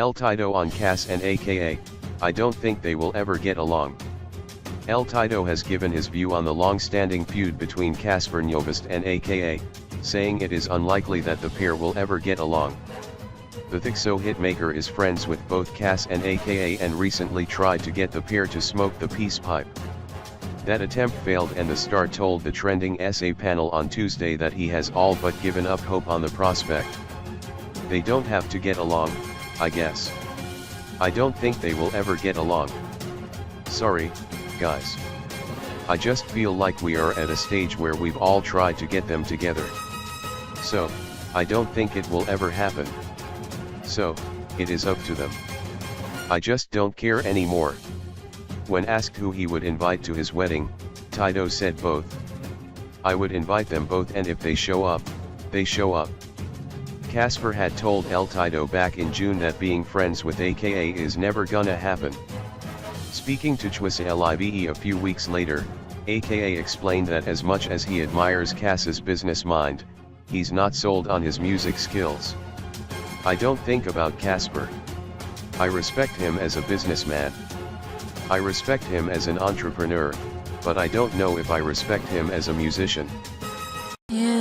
L-Tido on Cass and AKA, I don't think they will ever get along. L-Tido has given his view on the long-standing feud between Cassper Nyovest and AKA, saying it is unlikely that the pair will ever get along. The Thixo hitmaker is friends with both Cass and AKA and recently tried to get the pair to smoke the peace pipe. That attempt failed, and the star told the trending SA panel on Tuesday that he has all but given up hope on the prospect. They don't have to get along, I guess. I don't think they will ever get along. Sorry, guys. I just feel like we are at a stage where we've all tried to get them together. So, I don't think it will ever happen. So, it is up to them. I just don't care anymore. When asked who he would invite to his wedding, Tido said both. I would invite them both, and if they show up, they show up. Cassper had told L-Tido back in June that being friends with AKA is never gonna happen. Speaking to SUBCRIBE a few weeks later, AKA explained that as much as he admires Cass's business mind, he's not sold on his music skills. I don't think about Cassper. I respect him as a businessman. I respect him as an entrepreneur, but I don't know if I respect him as a musician. Yeah.